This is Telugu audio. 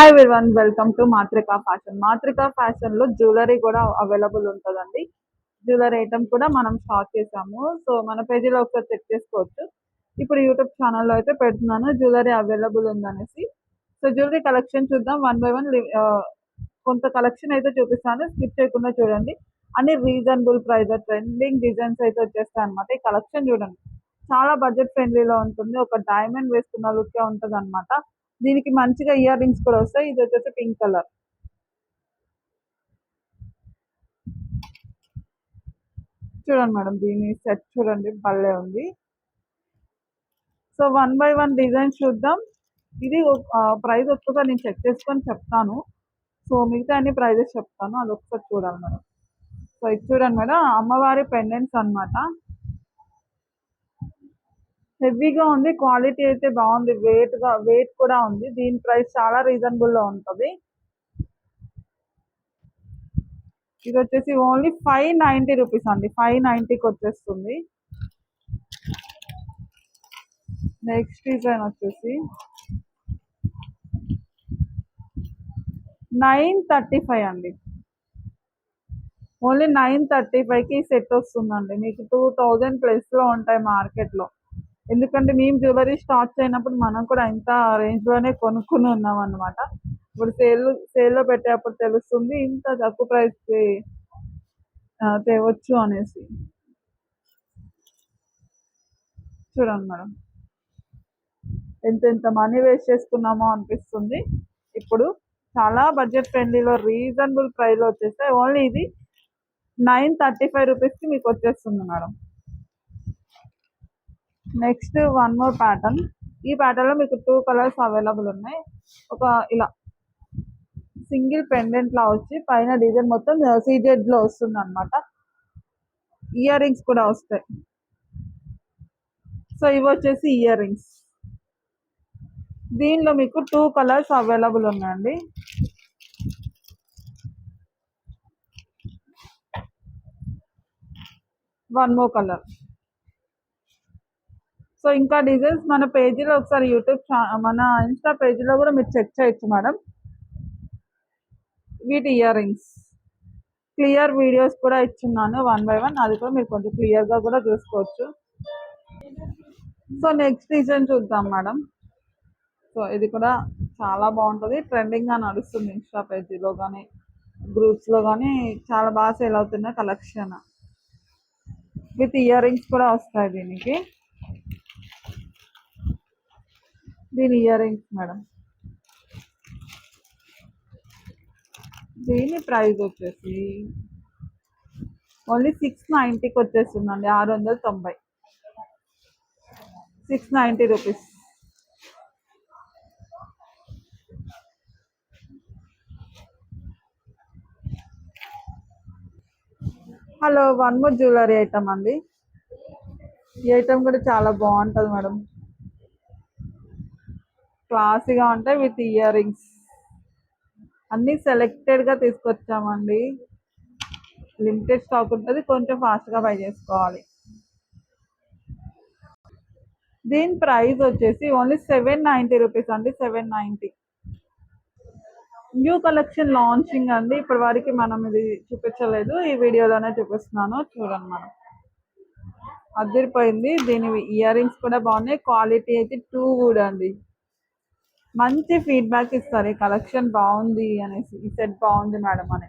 Hi everyone, welcome to మాత్రికా fashion. మాత్రికా fashion లో జ్యువెలరీ కూడా అవైలబుల్ ఉంటుందండి. జ్యువెలరీ ఐటమ్ కూడా మనం స్టార్ట్ చేసాము. సో మన పేజీలో ఒకసారి చెక్ చేసుకోవచ్చు. ఇప్పుడు యూట్యూబ్ ఛానల్లో అయితే పెడుతున్నాను జ్యువెలరీ అవైలబుల్ ఉందనేసి. సో జ్యువెలరీ కలెక్షన్ చూద్దాం వన్ బై వన్. కొంత కలెక్షన్ అయితే చూపిస్తాను, స్కిప్ చేయకుండా చూడండి. అన్ని రీజనబుల్ ప్రైస్, ట్రెండింగ్ డిజైన్స్ అయితే వచ్చేస్తాయి అనమాట. ఈ కలెక్షన్ చూడండి, చాలా బడ్జెట్ ఫ్రెండ్లీలో ఉంటుంది. ఒక డైమండ్ వేసుకున్న లుక్కే ఉంటుంది అనమాట. దీనికి మంచిగా ఇయర్ రింగ్స్ కూడా వస్తాయి. ఇది వచ్చేసి పింక్ కలర్. చూడండి మేడం, దీని సెట్ చూడండి, భలే ఉంది. So one by one design చూద్దాం. ఇది ప్రైస్ ఒక్కసారి నేను చెక్ చేసుకొని చెప్తాను. సో మిగతా అన్ని ప్రైజెస్ చెప్తాను, అది ఒకసారి చూడాలి మేడం. సో ఇది చూడండి మేడం, అమ్మవారి పెండెంట్స్ అన్నమాట. హెవీగా ఉంది, క్వాలిటీ అయితే బాగుంది, వెయిట్ కూడా ఉంది. దీని ప్రైస్ చాలా రీజనబుల్ లో ఉంటుంది. ఇది వచ్చేసి ఓన్లీ 590 రూపీస్ అండి, 590కి వచ్చేస్తుంది. నెక్స్ట్ డిజైన్ వచ్చేసి 935 అండి. ఓన్లీ 935కి సెట్ వస్తుందండి. మీకు 2000 ప్లస్లో ఉంటాయి మార్కెట్లో. ఎందుకంటే మేము జ్యువెలరీ స్టార్ట్ చేయనప్పుడు మనం కూడా ఇంత రేంజ్లోనే కొనుక్కుని ఉన్నాం అనమాట. ఇప్పుడు సేల్లో పెట్టేటప్పుడు తెలుస్తుంది ఇంత తక్కువ ప్రైస్కి తేవచ్చు అనేసి. చూడండి మేడం, ఎంత మనీ వేస్ట్ చేసుకున్నామో అనిపిస్తుంది. ఇప్పుడు చాలా బడ్జెట్ ఫ్రెండ్లీలో రీజనబుల్ ప్రైస్లో వచ్చేస్తాయి. ఓన్లీ ఇది 935 రూపీస్కి మీకు వచ్చేస్తుంది madam. Next one more pattern. ఈ ప్యాటర్న్లో మీకు 2 కలర్స్ అవైలబుల్ ఉన్నాయి. ఒక ఇలా సింగిల్ పెండెంట్ లా వచ్చి పైన డిజైన్ మొత్తం సీజెడ్ లో వస్తుంది అనమాట. ఇయర్ రింగ్స్ కూడా వస్తాయి. సో ఇవి వచ్చేసి ఇయర్ రింగ్స్. దీనిలో మీకు 2 కలర్స్ అవైలబుల్ ఉన్నాయండి. One more colour. సో ఇంకా డిజైన్స్ మన పేజీలో ఒకసారి మన ఇన్స్టా పేజీలో కూడా మీరు చెక్ చేయొచ్చు మేడం. వీటి ఇయర్ రింగ్స్ క్లియర్ వీడియోస్ కూడా ఇచ్చున్నాను వన్ బై వన్, అది కూడా మీరు కొంచెం క్లియర్గా కూడా చూసుకోవచ్చు. సో నెక్స్ట్ డిజైన్ చూద్దాం మేడం. సో ఇది కూడా చాలా బాగుంటుంది, ట్రెండింగ్గా నడుస్తుంది ఇన్స్టా పేజీలో కానీ గ్రూప్స్లో కానీ. చాలా బాగా సేల్ అవుతున్న కలెక్షన్. విత్ ఇయర్ రింగ్స్ కూడా వస్తాయి దీనికి. దీని ఇయర్ రింగ్స్ మేడం. దీని ప్రైస్ వచ్చేసి ఓన్లీ 690కి వచ్చేస్తుందండి. 690, 690 rupees. Hello, one more jewellery item అండి. ఈ ఐటమ్ కూడా చాలా బాగుంటుంది మేడం, క్లాసీగా ఉంటాయి విత్ ఇయర్ రింగ్స్. అన్నీ సెలెక్టెడ్గా తీసుకొచ్చామండి, లిమిటెడ్ స్టాక్ ఉంటుంది, కొంచెం ఫాస్ట్గా బై చేసుకోవాలి. దీని ప్రైస్ వచ్చేసి ఓన్లీ 790 రూపీస్ అండి, 790. న్యూ కలెక్షన్ లాంచింగ్ అండి, ఇప్పటి వరకు మనం ఇది చూపించలేదు, ఈ వీడియోలోనే చూపిస్తున్నాను. చూడండి మనం, అదిరిపోయింది. దీని ఇయర్ రింగ్స్ కూడా బాగున్నాయి, క్వాలిటీ అయితే 2 గుడ్ అండి. మంచి ఫీడ్బ్యాక్ ఇస్తారు, ఈ కలెక్షన్ బాగుంది అనేసి, ఈ సెట్ బాగుంది మేడం అని.